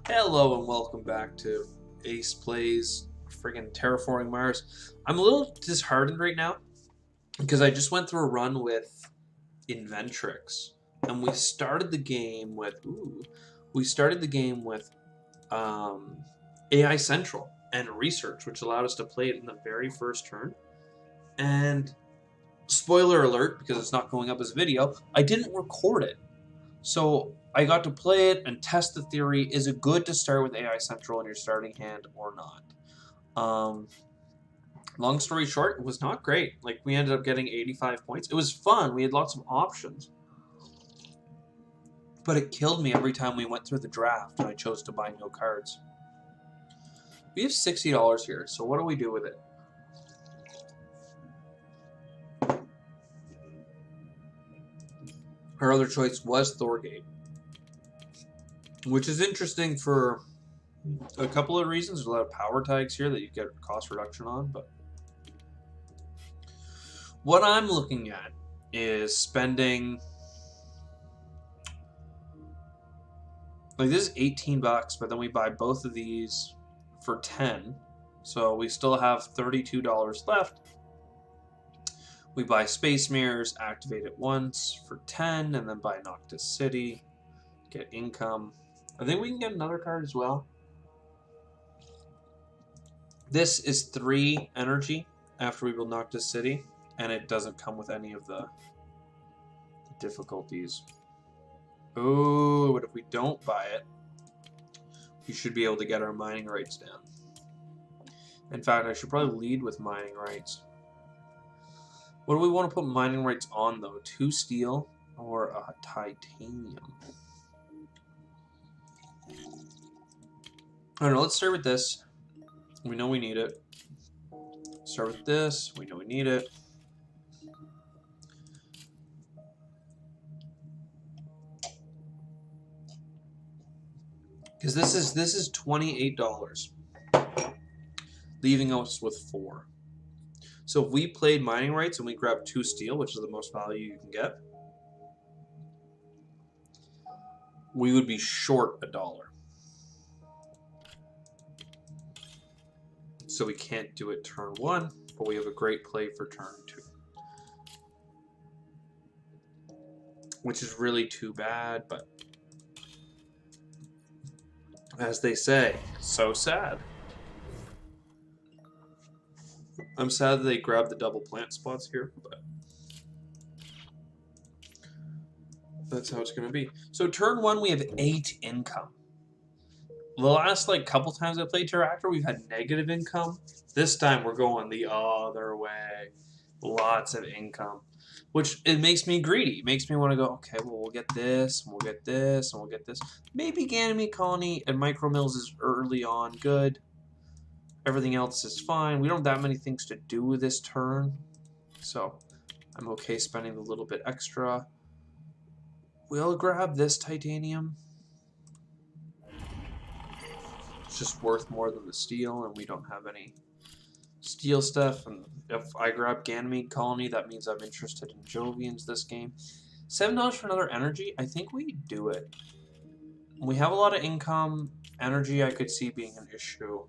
Hello and welcome back to Ace Plays friggin' Terraforming Mars. I'm a little disheartened right now because I just went through a run with Inventrix and we started the game with AI Central and Research, which allowed us to play it in the very first turn. And spoiler alert, because it's not going up as a video, I didn't record it. So I got to play it and test the theory. Is it good to start with AI Central in your starting hand or not? Long story short, it was not great. Like, we ended up getting 85 points. It was fun. We had lots of options. But it killed me every time we went through the draft and I chose to buy no cards. We have $60 here, so what do we do with it? Our other choice was Thorgate, which is interesting for a couple of reasons. There's a lot of power tags here that you get cost reduction on, but what I'm looking at is spending, like, this is 18 bucks, but then we buy both of these for 10, so we still have $32 left. We buy Space Mirrors, activate it once for 10, and then buy Noctis City, get income. I think we can get another card as well. This is 3 energy after we build Noctis City, and it doesn't come with any of the difficulties. Oh, but if we don't buy it, we should be able to get our mining rights down. In fact, I should probably lead with mining rights. What do we want to put mining rights on, though? 2 steel or a titanium? I don't know. Let's start with this. We know we need it. Start with this. We know we need it. Because this is $28, leaving us with 4. So if we played mining rights and we grabbed 2 steel, which is the most value you can get, we would be short $1. So we can't do it turn 1, but we have a great play for turn 2. Which is really too bad, but as they say, so sad. I'm sad that they grabbed the double plant spots here, but that's how it's going to be. So turn 1, we have 8 income. The last couple times I played Terractor, we've had negative income. This time we're going the other way. Lots of income, which it makes me greedy. It makes me want to go, okay, well, we'll get this, and we'll get this, and we'll get this. Maybe Ganymede Colony and Micro Mills is early on good. Everything else is fine. We don't have that many things to do with this turn, so I'm okay spending a little bit extra. We'll grab this titanium. It's just worth more than the steel, and we don't have any steel stuff. And if I grab Ganymede Colony, that means I'm interested in Jovians this game. $7 for another energy? I think we do it. We have a lot of income. Energy I could see being an issue.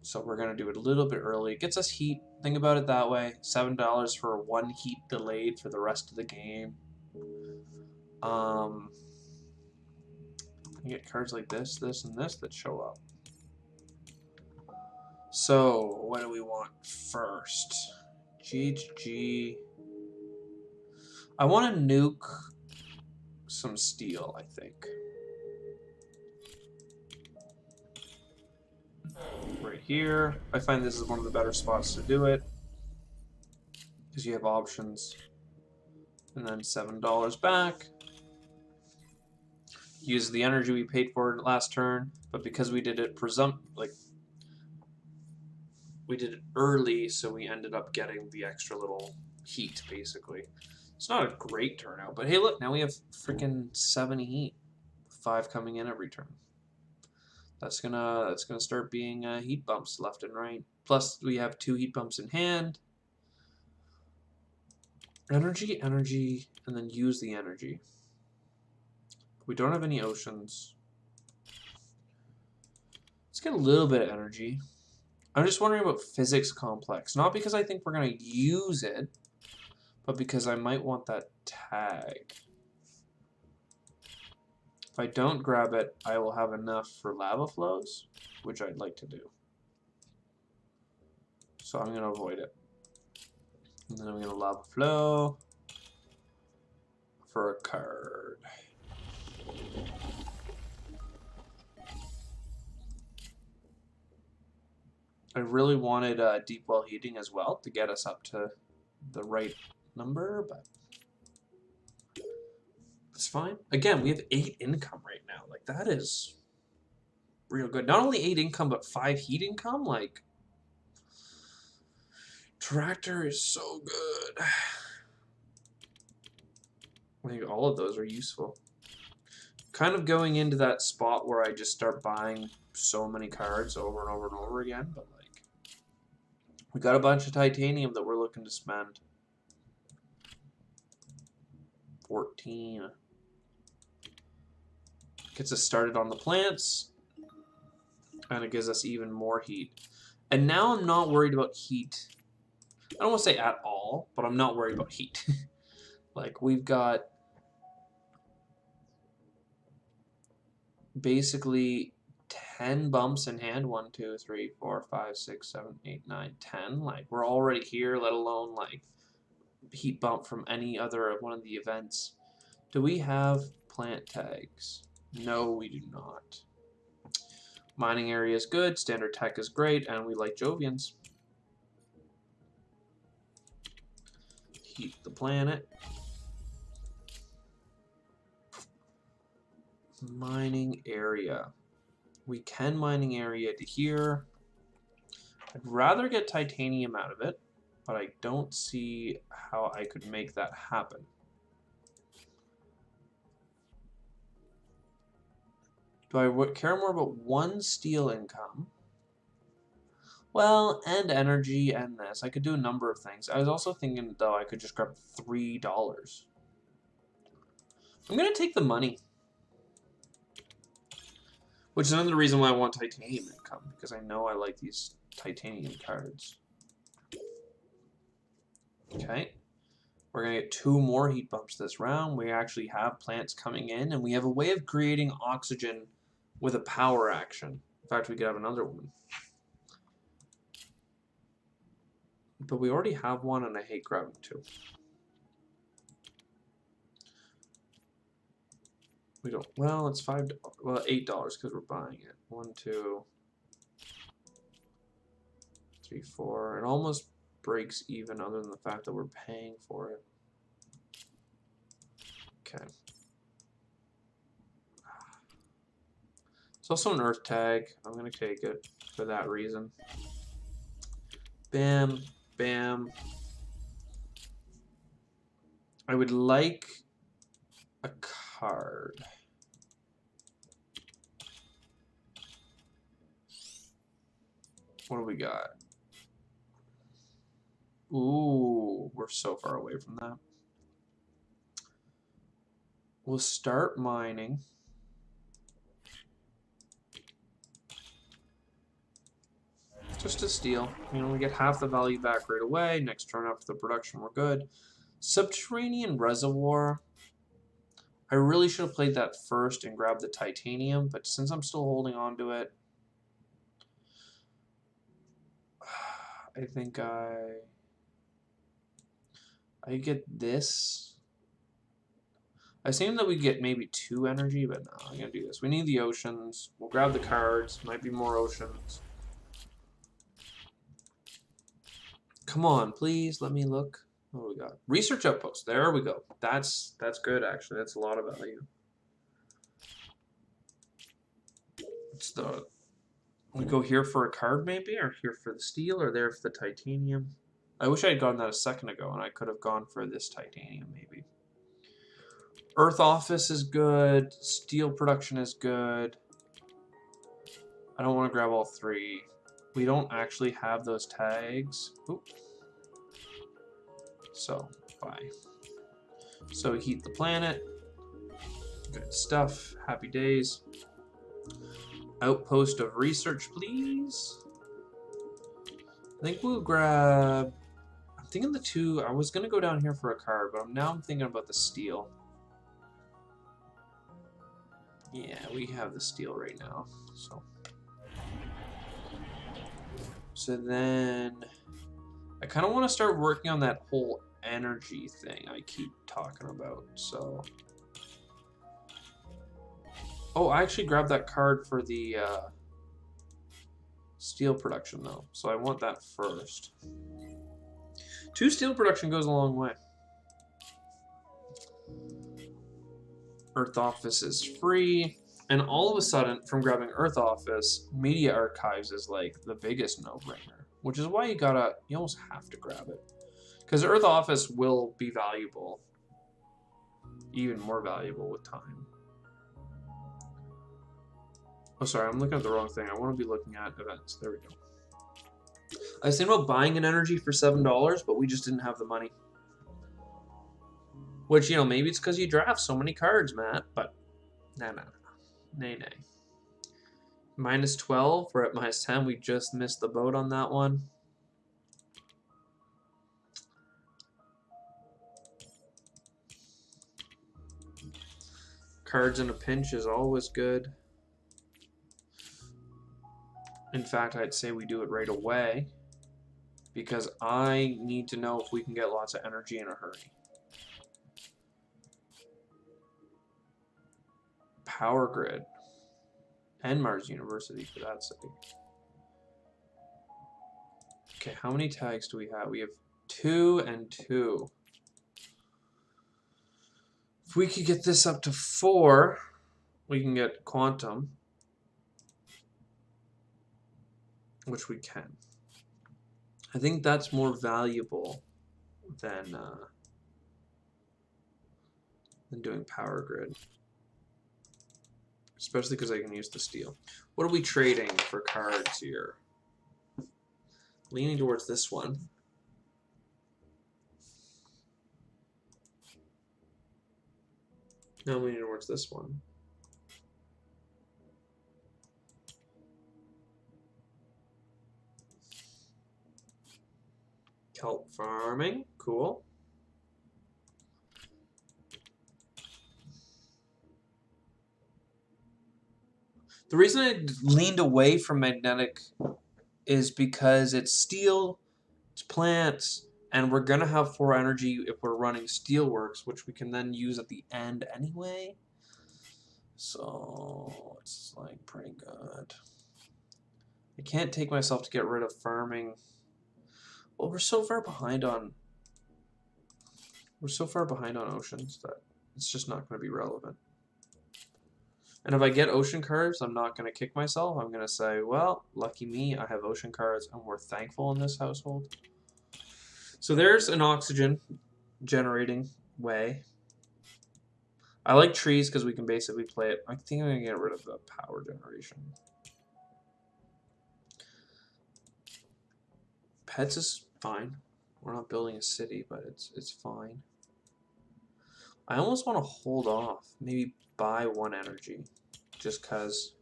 So we're going to do it a little bit early. It gets us heat. Think about it that way. $7 for 1 heat delayed for the rest of the game. You get cards like this, this, and this that show up. So, what do we want first? GHG. I want to nuke some steel, I think. Right here. I find this is one of the better spots to do it, because you have options. And then $7 back. Use the energy we paid for last turn, but because we did it we did it early, so we ended up getting the extra little heat, basically. It's not a great turnout, but hey, look, now we have freaking 70 heat. 5 coming in every turn. That's gonna start being heat bumps left and right. Plus, we have 2 heat bumps in hand. Energy, energy, and then use the energy. We don't have any oceans. Let's get a little bit of energy. I'm just wondering about physics complex. Not because I think we're going to use it, but because I might want that tag. If I don't grab it, I will have enough for lava flows, which I'd like to do. So I'm going to avoid it. And then I'm going to lava flow for a card. I really wanted deep well heating as well to get us up to the right number, but it's fine. Again, we have 8 income right now. Like, that is real good. Not only 8 income, but 5 heat income. Like, Terractor is so good. I think all of those are useful. Kind of going into that spot where I just start buying so many cards over and over and over again, but like, we got a bunch of titanium that we're looking to spend. 14. Gets us started on the plants, and it gives us even more heat. And now I'm not worried about heat. I don't want to say at all, but I'm not worried about heat. Like, we've got basically 10 bumps in hand. 1, 2, 3, 4, 5, 6, 7, 8, 9, 10. Like, we're already here, let alone like heat bump from any other one of the events. Do we have plant tags? No, we do not. Mining area is good, standard tech is great, and we like Jovians. Heat the planet. Mining area. We can mining area to here. I'd rather get titanium out of it, but I don't see how I could make that happen. Do I care more about 1 steel income? Well, and energy and this. I could do a number of things. I was also thinking, though, I could just grab $3. I'm going to take the money. Which is another reason why I want titanium income, because I know I like these titanium cards. Okay. We're going to get 2 more heat bumps this round. We actually have plants coming in, and we have a way of creating oxygen with a power action. In fact, we could have another one. But we already have one, and I hate grabbing 2. We don't. Well, it's $5. Well, $8 because we're buying it. 1, 2, 3, 4. It almost breaks even, other than the fact that we're paying for it. Okay. It's also an earth tag. I'm gonna take it for that reason. Bam, bam. I would like a card. What do we got? Ooh, we're so far away from that. We'll start mining. Just to steal. You know, we get half the value back right away. Next turn after the production, we're good. Subterranean Reservoir. I really should have played that first and grabbed the titanium, but since I'm still holding on to it, I think I get this. I assume that we get maybe 2 energy, but no, I'm going to do this. We need the oceans. We'll grab the cards. Might be more oceans. Come on, please. Let me look. What do we got? Research outpost. There we go. That's good, actually. That's a lot of value. It's the... We go here for a card, maybe? Or here for the steel? Or there for the titanium? I wish I had gotten that a second ago, and I could have gone for this titanium, maybe. Earth office is good. Steel production is good. I don't want to grab all 3. We don't actually have those tags. Oop. So, bye. So, heat the planet. Good stuff. Happy days. Outpost of research, please. I think we'll grab... I'm thinking the two... I was going to go down here for a card, but now I'm thinking about the steel. Yeah, we have the steel right now, so then I kind of want to start working on that whole energy thing I keep talking about. So, oh, I actually grabbed that card for the steel production though, so I want that first. 2 steel production goes a long way. Earth Office is free, and all of a sudden, from grabbing Earth Office, Media Archives is like the biggest no-brainer, which is why you almost have to grab it. Because Earth Office will be valuable, even more valuable with time. Oh, sorry, I'm looking at the wrong thing. I want to be looking at events. There we go. I was thinking about buying an energy for $7, but we just didn't have the money. Which, you know, maybe it's because you draft so many cards, Matt, but nah. Nay. Minus 12, we're at minus 10. We just missed the boat on that one. Cards in a pinch is always good. In fact, I'd say we do it right away, because I need to know if we can get lots of energy in a hurry. Power Grid. And Mars University, for that sake. Okay, how many tags do we have? We have 2 and 2. If we could get this up to 4, we can get Quantum. Which we can. I think that's more valuable than doing Power Grid. Especially because I can use the steel. What are we trading for cards here? Leaning towards this one. Now I'm leaning towards this one. Kelp farming, cool. The reason I leaned away from magnetic is because it's steel, it's plants, and we're going to have 4 energy if we're running steelworks, which we can then use at the end anyway. So it's like pretty good. I can't take myself to get rid of farming. Well, we're so far behind on oceans that it's just not going to be relevant. And if I get ocean cards, I'm not going to kick myself. I'm going to say, well, lucky me, I have ocean cards, and we're thankful in this household. So there's an oxygen generating way. I like trees because we can basically play it. I think I'm going to get rid of the power generation. Pets is fine. We're not building a city, but it's fine. I almost want to hold off. Maybe buy 1 energy. Just because.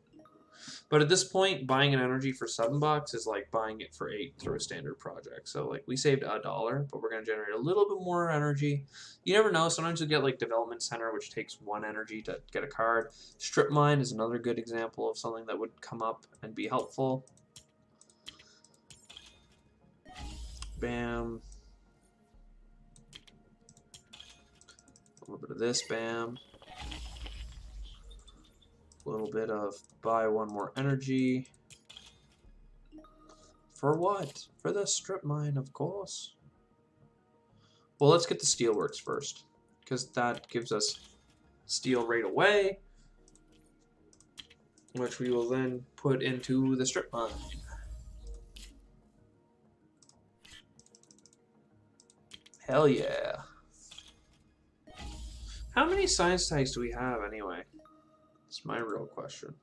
But at this point, buying an energy for $7 is like buying it for 8 through a standard project. So like we saved $1, but we're going to generate a little bit more energy. You never know. Sometimes you get like Development Center, which takes 1 energy to get a card. Strip Mine is another good example of something that would come up and be helpful. Bam. A little bit of this, bam. A little bit of buy 1 more energy. For what? For the strip mine, of course. Well, let's get the steelworks first, because that gives us steel right away, which we will then put into the strip mine. Hell yeah. How many science tags do we have anyway? That's my real question.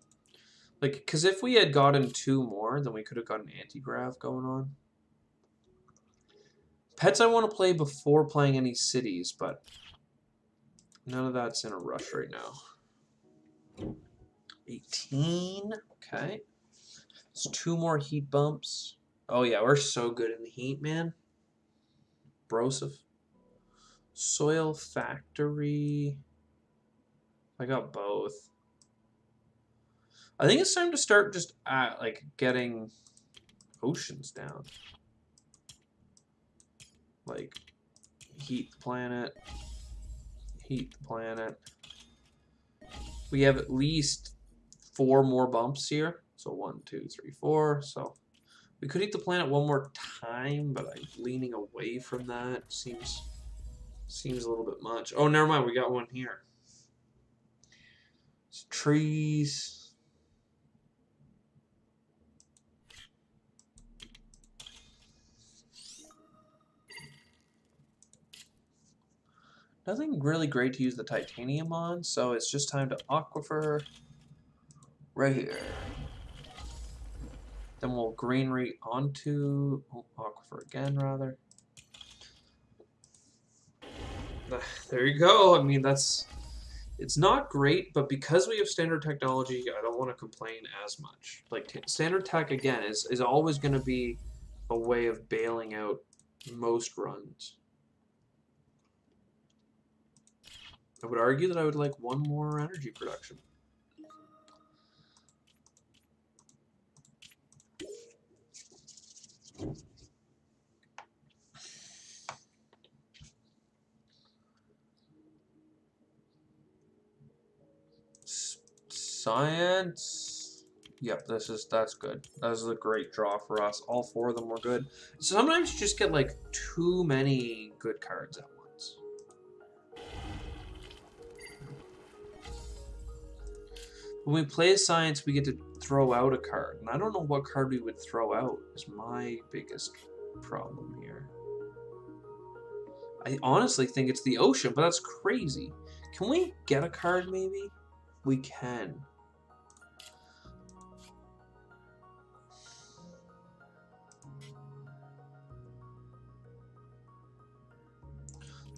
Like, because if we had gotten 2 more, then we could have got an anti-grav going on. Pets I want to play before playing any cities, but none of that's in a rush right now. 18. Okay. It's 2 more heat bumps. Oh yeah, we're so good in the heat, man. Broseph. Soil factory. I got both. I think it's time to start just like getting oceans down. Like heat the planet. Heat the planet. We have at least 4 more bumps here. So 1, 2, 3, 4. So we could heat the planet one more time, but I'm leaning away from that. Seems a little bit much. Oh, never mind. We got one here. It's trees. Nothing really great to use the titanium on, so it's just time to aquifer right here. Then we'll greenery onto aquifer again, rather. There you go. I mean, it's not great, but because we have standard technology, I don't want to complain as much. Like standard tech again is always going to be a way of bailing out most runs. I would argue that I would like 1 more energy production. Science. Yep, that's good. That was a great draw for us. All 4 of them were good. Sometimes you just get like too many good cards at once. When we play science, we get to throw out a card. And I don't know what card we would throw out is my biggest problem here. I honestly think it's the ocean, but that's crazy. Can we get a card maybe? We can.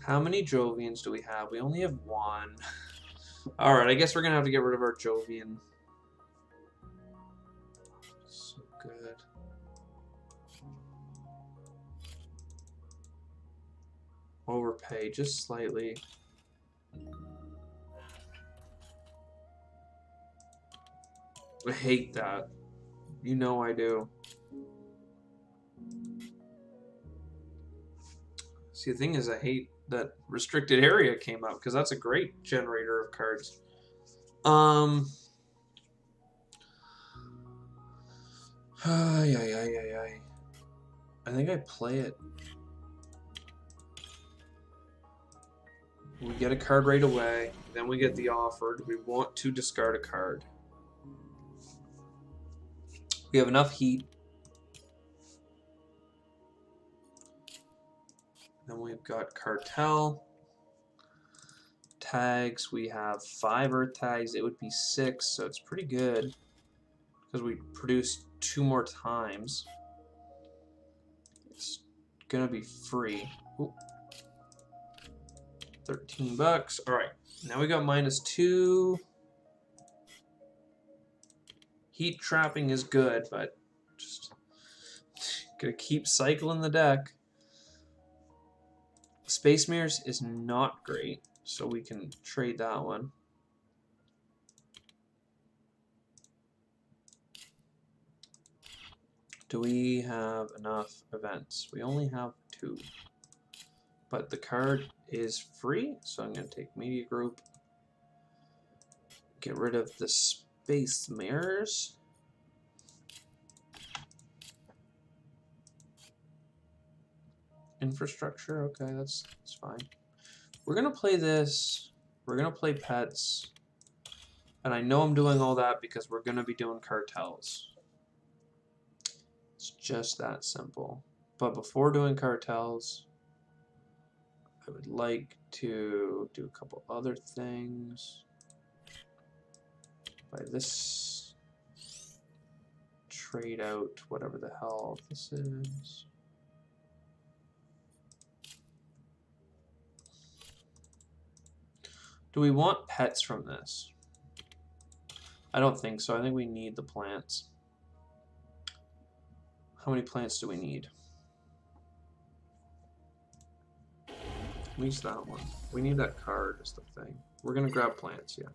How many Jovians do we have? We only have 1. Alright, I guess we're going to have to get rid of our Jovian. So good. Overpay just slightly. I hate that. You know I do. See, the thing is, I hate that restricted area came up because that's a great generator of cards. I think I play it. We get a card right away, then we get the offer. Do we want to discard a card? We have enough heat. Then we've got cartel. Tags, we have 5 earth tags. It would be 6, so it's pretty good because we produce 2 more times. It's gonna be free. Ooh. 13 bucks. All right, now we got -2. Heat trapping is good, but just gonna keep cycling the deck. Space Mirrors is not great, so we can trade that one. Do we have enough events? We only have 2. But the card is free, so I'm going to take Media Group. Get rid of the Space Mirrors. Infrastructure, okay, that's fine. We're going to play this. We're going to play Pets. And I know I'm doing all that because we're going to be doing cartels. It's just that simple. But before doing cartels, I would like to do a couple other things. By this, trade out whatever the hell this is. Do we want pets from this? I don't think so. I think we need the plants. How many plants do we need? At least that one. We need that card is the thing. We're gonna grab plants, yeah.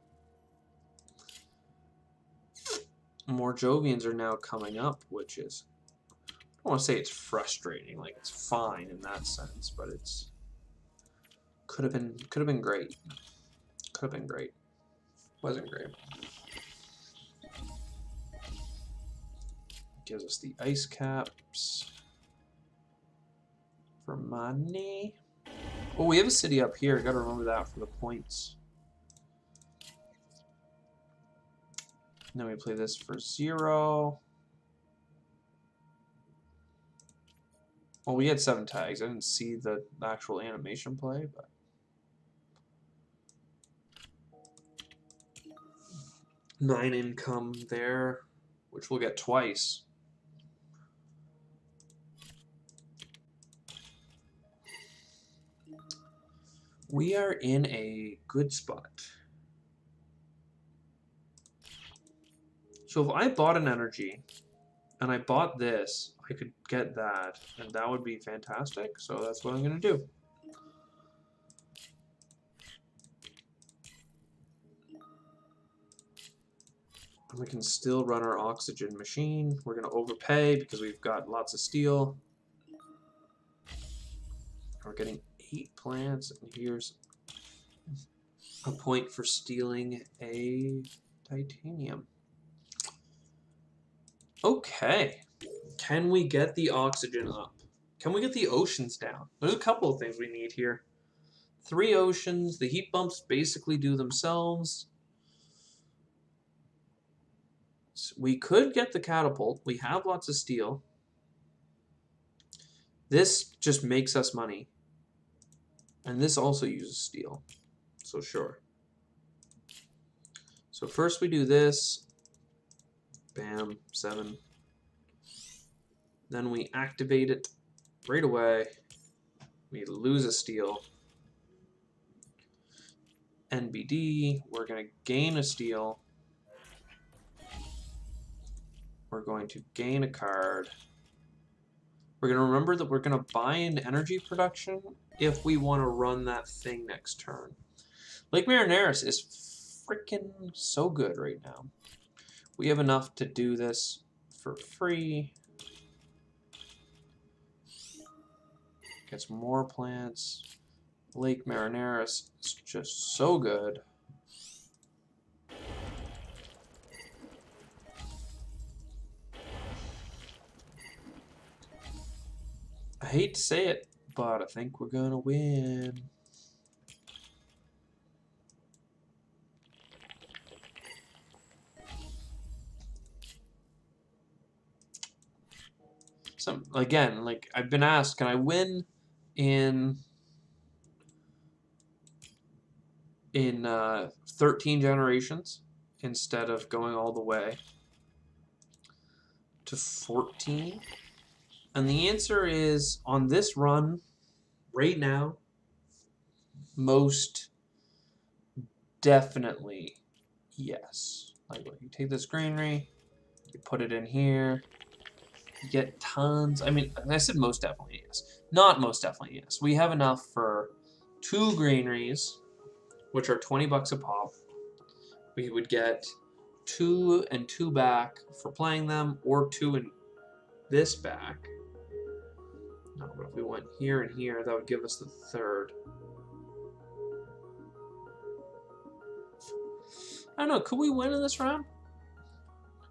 More Jovians are now coming up, which is, I don't want to say it's frustrating, like it's fine in that sense, but it's could have been great. Could have been great. Wasn't great. Gives us the ice caps for money. Oh, we have a city up here. Gotta remember that for the points. And then we play this for 0. Well, we had 7 tags. I didn't see the actual animation play, but 9 income there, which we'll get twice. We are in a good spot. So if I bought an energy and I bought this, I could get that, and that would be fantastic. So that's what I'm going to do. And we can still run our oxygen machine. We're going to overpay because we've got lots of steel. We're getting 8 plants, and here's a point for stealing a titanium. Okay. Can we get the oxygen up? Can we get the oceans down? There's a couple of things we need here. 3 oceans. The heat bumps basically do themselves. So we could get the catapult. We have lots of steel. This just makes us money. And this also uses steel. So sure. So first we do this. Bam, 7. Then we activate it right away. We lose a steel. NBD, we're going to gain a steel. We're going to gain a card. We're going to remember that we're going to buy an energy production if we want to run that thing next turn. Lake Marineris is freaking so good right now. We have enough to do this for free. Gets more plants. Lake Marineris is just so good. I hate to say it, but I think we're gonna win. So again, like I've been asked, can I win in 13 generations instead of going all the way to 14? And the answer is, on this run, right now, most definitely yes. Like, you take this granary, you put it in here, you get tons. I mean, I said most definitely yes. Not most definitely yes. We have enough for 2 granaries, which are 20 bucks a pop. We would get 2 and 2 back for playing them, or 2 and this back. No, but if we went here and here, that would give us the 3rd. I don't know, could we win in this round?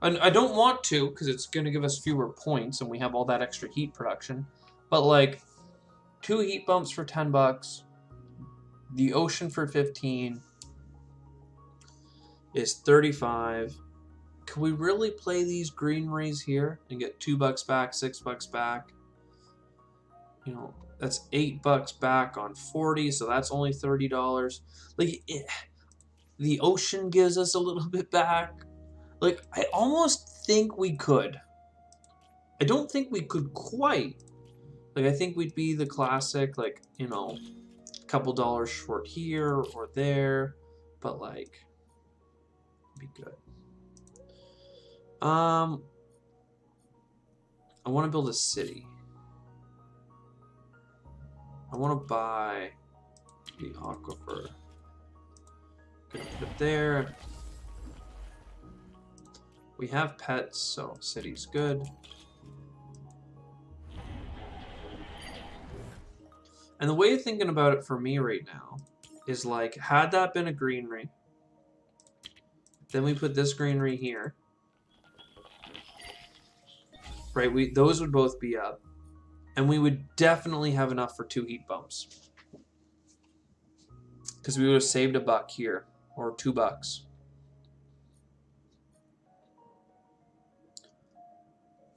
I don't want to, because it's going to give us fewer points, and we have all that extra heat production. But, like, 2 heat bumps for 10 bucks, the ocean for 15 is 35. Can we really play these greeneries here and get 2 bucks back, 6 bucks back? You know, that's 8 bucks back on 40, so that's only $30. Like, the ocean gives us a little bit back. Like, I almost think we could. I don't think we could quite. Like, I think we'd be the classic, like, you know, a couple dollars short here or there, but, like, it'd be good. I want to build a city. I want to buy the aquifer. Gonna put it there. We have pets, so city's good. And the way of thinking about it for me right now is like, had that been a greenery, then we put this greenery here. Right, those would both be up. And we would definitely have enough for 2 heat bumps. Because we would have saved $1 here, or $2.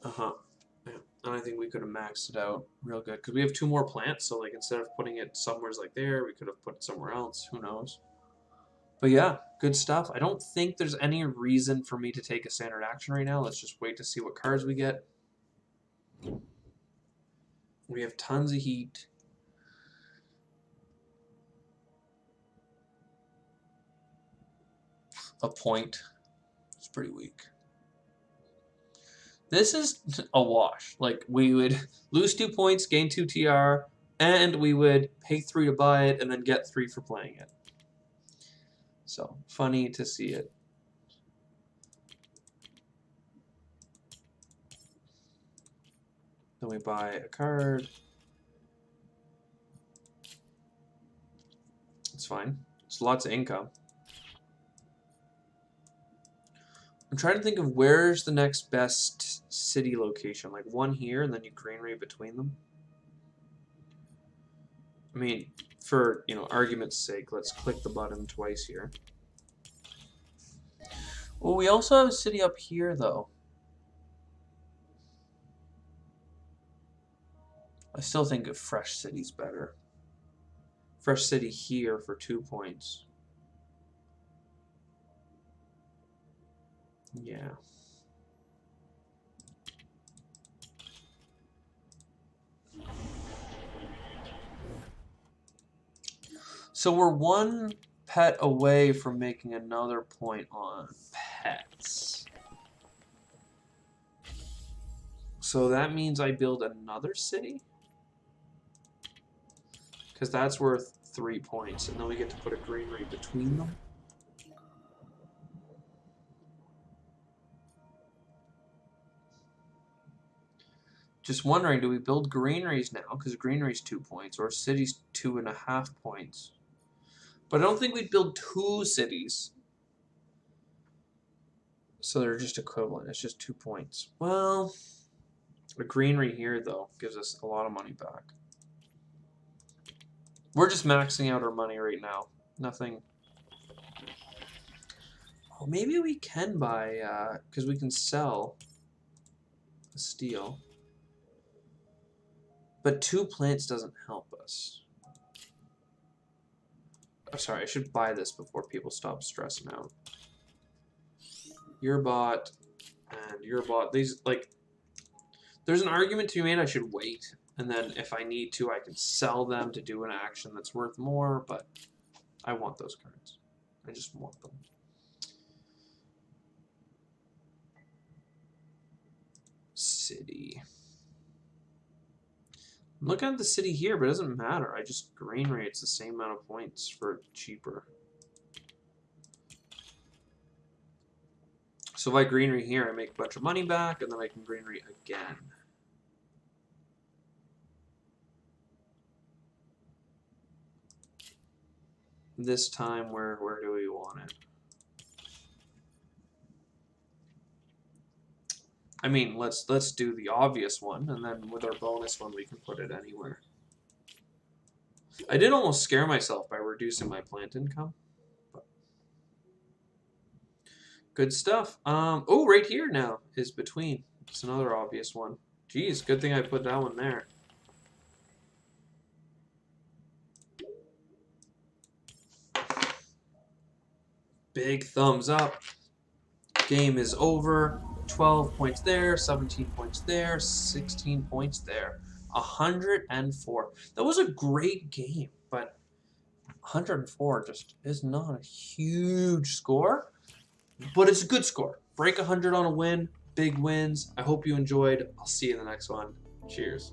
Uh-huh. Yeah. And I think we could have maxed it out real good. Because we have 2 more plants, so like instead of putting it somewhere like there, we could have put it somewhere else. Who knows? But yeah, good stuff. I don't think there's any reason for me to take a standard action right now. Let's just wait to see what cards we get. We have tons of heat. A point. It's pretty weak. This is a wash. Like, we would lose 2 points, gain 2 TR, and we would pay 3 to buy it and then get 3 for playing it. So, funny to see it. Then we buy a card. It's fine. It's lots of income. I'm trying to think of where's the next best city location. Like one here and then you greenery between them. I mean, for, you know, argument's sake, let's click the button twice here. Well, we also have a city up here, though. I still think a fresh city's better. Fresh city here for 2 points. Yeah. So we're 1 pet away from making another point on pets. So that means I build another city? Because that's worth 3 points, and then we get to put a greenery between them. Just wondering, do we build greeneries now? Because greenery's 2 points, or city's 2.5 points. But I don't think we'd build 2 cities. So they're just equivalent. It's just 2 points. Well, a greenery here, though, gives us a lot of money back. We're just maxing out our money right now. Nothing. Oh, maybe we can buy, because we can sell a steel. But 2 plants doesn't help us. Oh, sorry, I should buy this before people stop stressing out. Your bot and your bot. These, like, there's an argument to be made I should wait. And then if I need to, I can sell them to do an action that's worth more. But I want those cards. I just want them. City. I'm looking at the city here, but it doesn't matter. I just greenery. It's the same amount of points for cheaper. So if I greenery here, I make a bunch of money back, and then I can greenery again. This time, where do we want it? I mean, let's do the obvious one, and then with our bonus one, we can put it anywhere. I did almost scare myself by reducing my plant income. But good stuff. Oh, right here now is between. It's another obvious one. Geez, good thing I put that one there. Big thumbs up. Game is over. 12 points there, 17 points there, 16 points there. 104. That was a great game, but 104 just is not a huge score, but it's a good score break 100 on a win. Big wins. I hope you enjoyed. I'll see you in the next one. Cheers.